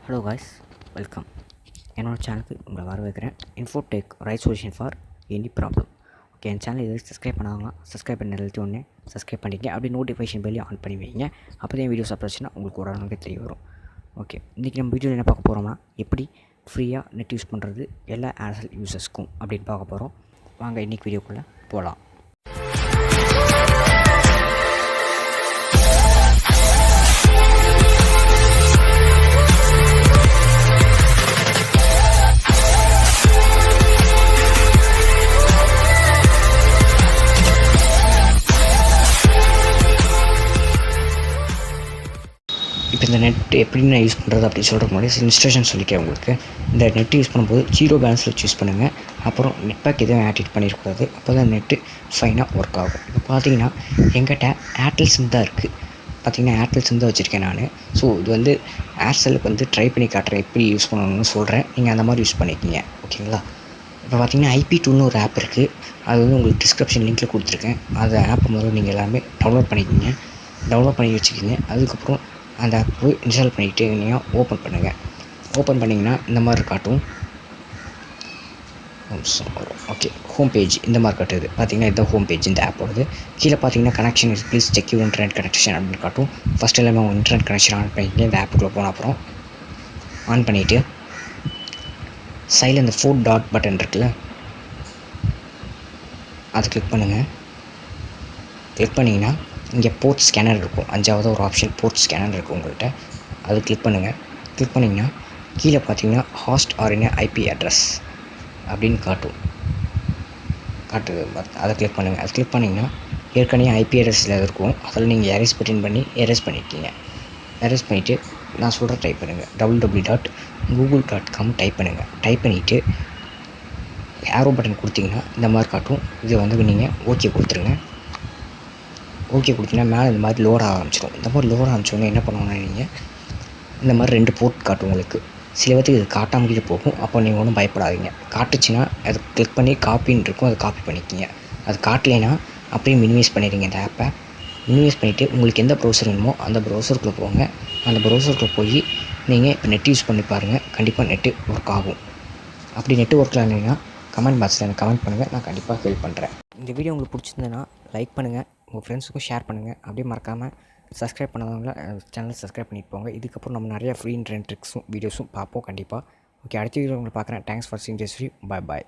Hello guys, welcome. என்னோடய சேனலுக்கு உங்களை வரவேற்கிறேன். Infotech right solution for any problem. Okay, N channel இது சப்ஸ்கிரைப் பண்ணாங்க, சப்ஸ்கிரைப் பண்ணி நிறுத்தி ஒன்று சப்ஸ்கிரைப் பண்ணிக்க, அப்படி நோட்டிஃபிகேஷன் பெல்லையும் ஆன் பண்ணி வைங்க. அப்போ தான் வீடியோஸ் அப்ரோச்சுன்னா உங்களுக்கு ஒரு அளவுக்கு தெரிய வரும். ஓகே, இன்றைக்கி நம்ம வீடியோவில் என்ன பார்க்க போகிறோம்னா, எப்படி ஃப்ரீயாக நெட் யூஸ் பண்ணுறது எல்லா ஏர்செல் யூசர்ஸ்க்கும் அப்படின்னு பார்க்க போகிறோம். வாங்க இன்றைக்கி வீடியோக்குள்ளே போகலாம். இப்போ இந்த நெட் எப்படி நான் யூஸ் பண்ணுறது அப்படின்னு சொல்கிறதுக்கு முன்னாடி சில இன்ஸ்ட்ரக்ஷன் சொல்லிக்கிறேன் உங்களுக்கு. இந்த நெட் யூஸ் பண்ணும்போது 0 பேலன்ஸில் யூஸ் பண்ணுங்கள். அப்புறம் நெட் பேக் எதுவும் ஆக்டிவேட் பண்ணிடக்கூடாது. அப்போ தான் நெட்டு ஃபைனாக ஒர்க் ஆகும். இப்போ பார்த்தீங்கன்னா எங்கிட்ட ஏர்டெல் சிம் தான் இருக்குது. பார்த்தீங்கன்னா ஏர்டெல் சிம் தான் வச்சுருக்கேன் நான். ஸோ இது வந்து ஏர்செல்லுக்கு வந்து ட்ரை பண்ணி காட்டுறேன், எப்படி யூஸ் பண்ணணும்னு சொல்கிறேன். நீங்கள் அந்த மாதிரி யூஸ் பண்ணிக்கிங்க, ஓகேங்களா? இப்போ பார்த்தீங்கன்னா IP2ன்னு ஒரு ஆப் இருக்குது. அது வந்து உங்களுக்கு டிஸ்கிரிப்ஷன் லிங்க்கில் கொடுத்துருக்கேன். அந்த ஆப் முதல்ல நீங்கள் எல்லாமே டவுன்லோட் பண்ணிக்கிங்க. டவுன்லோட் பண்ணி வச்சுக்கிங்க. அதுக்கப்புறம் அந்த ஆப் இன்ஸ்டால் பண்ணிவிட்டு நீங்கள் ஓப்பன் பண்ணுங்கள். ஓப்பன் பண்ணிங்கன்னா இந்த மாதிரி காட்டும். ஓகே, ஹோம் பேஜ் இந்த மாதிரி காட்டுது. பார்த்தீங்கன்னா இதுதான் ஹோம் பேஜ் இந்த ஆப்போடது. கீழே பார்த்தீங்கன்னா connection is please check your internet connection அப்படின்னு காட்டும். ஃபஸ்ட் எல்லாமே உங்கள் இன்டர்நெட் கனெக்ஷன் ஆன் பண்ணிக்கிங்க. இந்த ஆப்புக்குள்ளே போன அப்புறம் ஆன் பண்ணிவிட்டு சைடில் இந்த 4 டாட் பட்டன் இருக்குல்ல, அதை கிளிக் பண்ணுங்கள். கிளிக் பண்ணிங்கன்னா இங்கே போர்ட் ஸ்கேனர் இருக்கும். 5வது ஒரு ஆப்ஷன் போர்ட் ஸ்கேனர் இருக்குது உங்கள்கிட்ட. அது கிளிக் பண்ணுங்கள். கிளிக் பண்ணிங்கன்னா கீழே பார்த்தீங்கன்னா ஹாஸ்ட் ஆர் என்ன IP அட்ரஸ் அப்படின்னு காட்டுது. அதை கிளிக் பண்ணுங்கள். அது கிளிக் பண்ணிங்கன்னா ஏற்கனவே IP அட்ரஸில் இருக்கும். அதில் நீங்கள் எரேஸ் பட்டன் பண்ணி எரேஸ் பண்ணியிருக்கீங்க. எரேஸ் பண்ணிவிட்டு நான் சொல்கிற டைப் பண்ணுங்கள். www.google.com டைப் பண்ணுங்கள். டைப் பண்ணிவிட்டு ஏரோ பட்டன் கொடுத்தீங்கன்னா இந்த மாதிரி காட்டும். இது வந்து நீங்கள் ஓகே கொடுத்துருங்க. ஓகே கொடுத்தீங்கன்னா மேலே இந்த மாதிரி லோட் ஆரம்பிச்சிடும். இந்த மாதிரி லோட் ஆரம்பிச்சோன்னே என்ன பண்ணுவோன்னா, நீங்கள் இந்த மாதிரி 2 போர்ட் காட்டும் உங்களுக்கு. சில பேருக்கு இது காட்டாமலே போகும். அப்போ நீங்கள் ஒன்றும் பயப்படாதீங்க. காட்டுச்சுன்னா அதை கிளிக் பண்ணி காப்பின்னு இருக்கும், அதை காப்பி பண்ணிக்கிங்க. அது காட்டலைன்னா அப்படியே மினிமைஸ் பண்ணிடுங்க இந்த ஆப்பை. மினிமைஸ் பண்ணிவிட்டு உங்களுக்கு எந்த ப்ரௌசர் வேணுமோ அந்த ப்ரௌசருக்குள்ளே போங்க. அந்த ப்ரௌசருக்குள்ளே போய் நீங்கள் இப்போ நெட் யூஸ் பண்ணி பாருங்கள். கண்டிப்பாக நெட்டு ஒர்க் ஆகும். அப்படி நெட்டு ஒர்க் ஆகலைன்னா கமெண்ட் பாக்ஸில் எனக்கு கமெண்ட் பண்ணுங்கள். நான் கண்டிப்பாக ஹெல்ப் பண்ணுறேன். இந்த வீடியோ உங்களுக்கு பிடிச்சிருந்ததுன்னா லைக் பண்ணுங்கள், உங்கள் ஃப்ரெண்ட்ஸுக்கும் ஷேர் பண்ணுங்கள். அப்படியே மறக்காமல் சப்ஸ்கிரைப் பண்ணாதவங்கள சேனலை சப்ஸ்கிரைப் பண்ணிட்டு போங்க. இதுக்கப்புறம் நம்ம நிறையா ஃப்ரீ இன்டர்நெட் ட்ரிக்ஸும் வீடியோஸும் பார்ப்போம் கண்டிப்பாக. ஓகே, அடுத்த வீடியோ உங்களை பார்க்குறேன். Thanks for seeing this video. Bye.